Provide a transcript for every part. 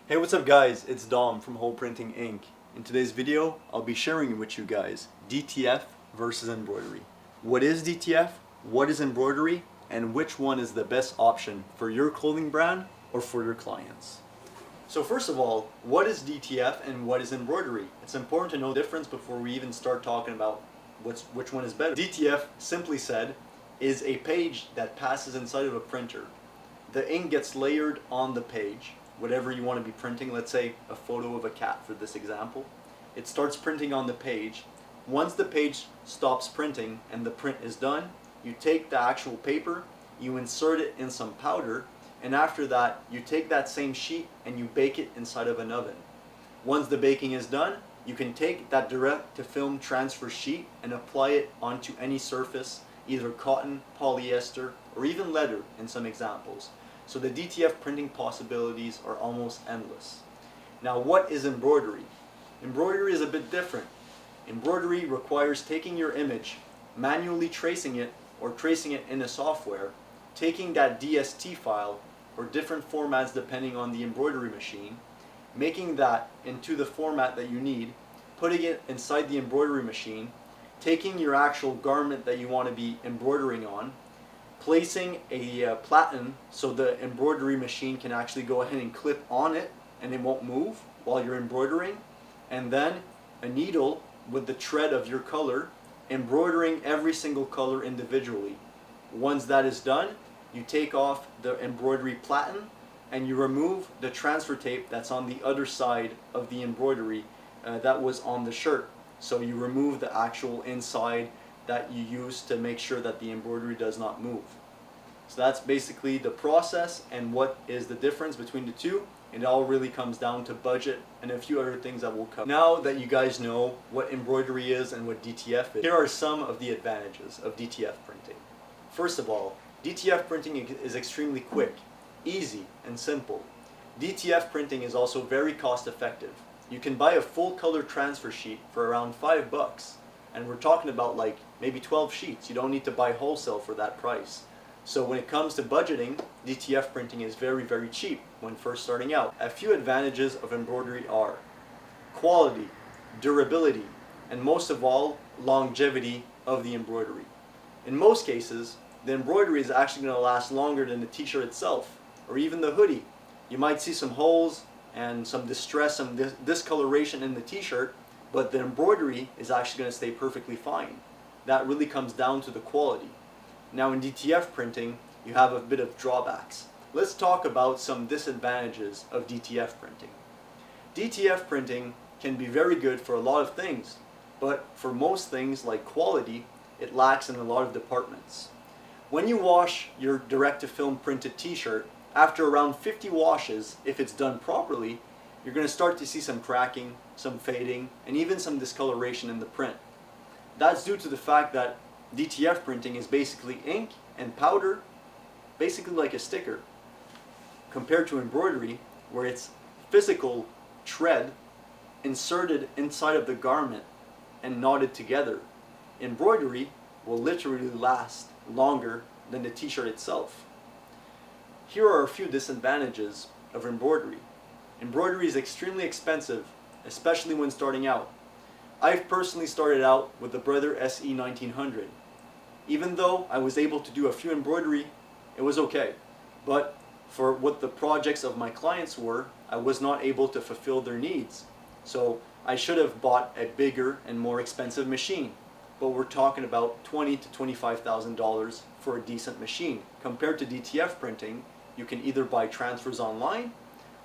Hey, what's up guys? It's Dom from Hole Printing Inc. In today's video, I'll be sharing with you guys DTF versus embroidery. What is DTF? What is embroidery? And which one is the best option for your clothing brand or for your clients? So first of all, what is DTF and what is embroidery? It's important to know the difference before we even start talking about which one is better. DTF, simply said, is a page that passes inside of a printer. The ink gets layered on the page, whatever you want to be printing, let's say a photo of a cat for this example. It starts printing on the page. Once the page stops printing and the print is done, you take the actual paper, you insert it in some powder, and after that you take that same sheet and you bake it inside of an oven. Once the baking is done, you can take that direct to film transfer sheet and apply it onto any surface, either cotton, polyester, or even leather in some examples. So the DTF printing possibilities are almost endless. Now, what is embroidery? Embroidery is a bit different. Embroidery requires taking your image, manually tracing it or tracing it in a software, taking that DST file or different formats depending on the embroidery machine, making that into the format that you need, putting it inside the embroidery machine, taking your actual garment that you want to be embroidering on, placing a platen so the embroidery machine can actually go ahead and clip on it and it won't move while you're embroidering, and then a needle with the thread of your color, embroidering every single color individually. Once that is done, you take off the embroidery platen and you remove the transfer tape that's on the other side of the embroidery that was on the shirt. So you remove the actual inside that you use to make sure that the embroidery does not move. So that's basically the process and what is the difference between the two. It all really comes down to budget and a few other things that we'll cover. Now that you guys know what embroidery is and what DTF is, here are some of the advantages of DTF printing. First of all, DTF printing is extremely quick, easy, and simple. DTF printing is also very cost effective. You can buy a full color transfer sheet for around $5. And we're talking about like maybe 12 sheets. You don't need to buy wholesale for that price. So when it comes to budgeting, DTF printing is very, very cheap when first starting out. A few advantages of embroidery are quality, durability, and most of all, longevity of the embroidery. In most cases, the embroidery is actually going to last longer than the t-shirt itself, or even the hoodie. You might see some holes and some distress, some discoloration in the t-shirt, but the embroidery is actually going to stay perfectly fine. That really comes down to the quality. Now in DTF printing, you have a bit of drawbacks. Let's talk about some disadvantages of DTF printing. DTF printing can be very good for a lot of things, but for most things like quality, it lacks in a lot of departments. When you wash your direct-to-film printed t-shirt, after around 50 washes, if it's done properly, you're going to start to see some cracking, some fading, and even some discoloration in the print. That's due to the fact that DTF printing is basically ink and powder, basically like a sticker, compared to embroidery, where it's physical thread inserted inside of the garment and knotted together. Embroidery will literally last longer than the t-shirt itself. Here are a few disadvantages of embroidery. Embroidery is extremely expensive, especially when starting out. I've personally started out with the Brother SE 1900. Even though I was able to do a few embroidery, it was okay. But for what the projects of my clients were, I was not able to fulfill their needs. So I should have bought a bigger and more expensive machine. But we're talking about $20,000 to $25,000 for a decent machine. Compared to DTF printing, you can either buy transfers online,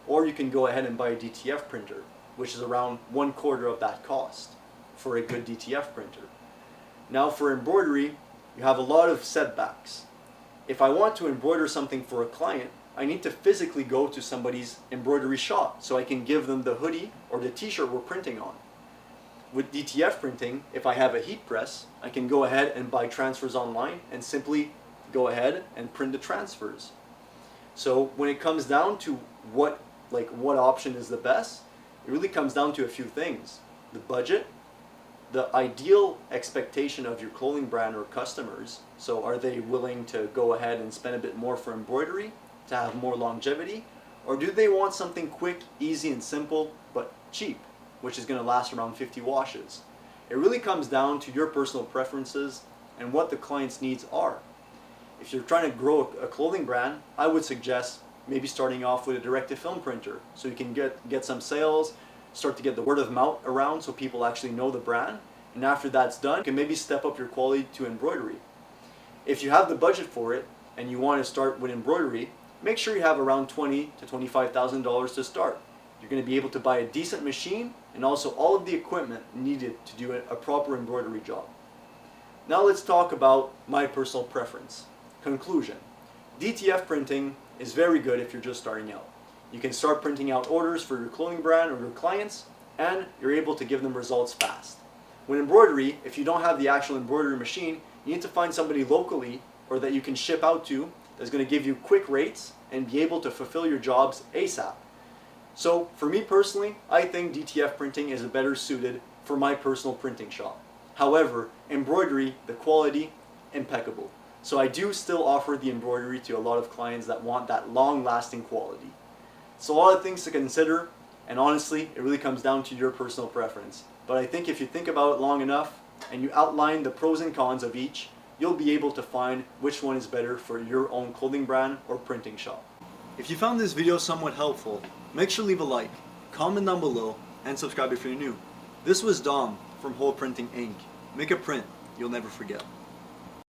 or you can go ahead and buy a DTF printer, which is around 1/4 of that cost for a good DTF printer. Now for embroidery, you have a lot of setbacks. If I want to embroider something for a client, I need to physically go to somebody's embroidery shop so I can give them the hoodie or the t-shirt we're printing on. With DTF printing, if I have a heat press, I can go ahead and buy transfers online and simply go ahead and print the transfers. So when it comes down to what option is the best, it really comes down to a few things. The budget, the ideal expectation of your clothing brand or customers. So are they willing to go ahead and spend a bit more for embroidery to have more longevity? Or do they want something quick, easy, and simple, but cheap, which is going to last around 50 washes? It really comes down to your personal preferences and what the client's needs are. If you're trying to grow a clothing brand, I would suggest maybe starting off with a direct-to-film printer so you can get some sales, start to get the word of mouth around so people actually know the brand. And after that's done, you can maybe step up your quality to embroidery. If you have the budget for it and you want to start with embroidery, make sure you have around $20,000 to $25,000 to start. You're going to be able to buy a decent machine and also all of the equipment needed to do a proper embroidery job. Now let's talk about my personal preference. Conclusion. DTF printing is very good if you're just starting out. You can start printing out orders for your clothing brand or your clients, and you're able to give them results fast. With embroidery, if you don't have the actual embroidery machine, you need to find somebody locally or that you can ship out to that's going to give you quick rates and be able to fulfill your jobs ASAP. So for me personally, I think DTF printing is better suited for my personal printing shop. However, embroidery, the quality, impeccable. So I do still offer the embroidery to a lot of clients that want that long-lasting quality. It's a lot of things to consider, and honestly, it really comes down to your personal preference. But I think if you think about it long enough and you outline the pros and cons of each, you'll be able to find which one is better for your own clothing brand or printing shop. If you found this video somewhat helpful, make sure to leave a like, comment down below, and subscribe if you're new. This was Dom from Whole Printing Inc. Make a print you'll never forget.